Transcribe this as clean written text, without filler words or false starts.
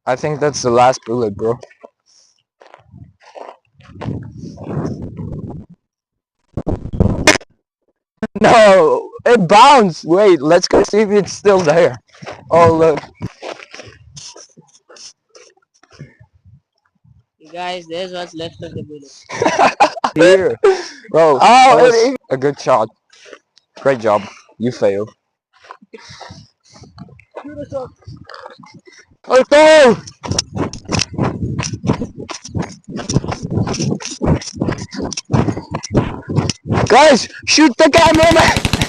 I think that's the last bullet, bro. No, it bounced. Wait, let's go see if it's still there. Oh look. Guys, there's what's left of the bullet. Here. Bro, that Oh, was a good shot. Great job. You failed. Let's go! Guys, shoot the cameraman!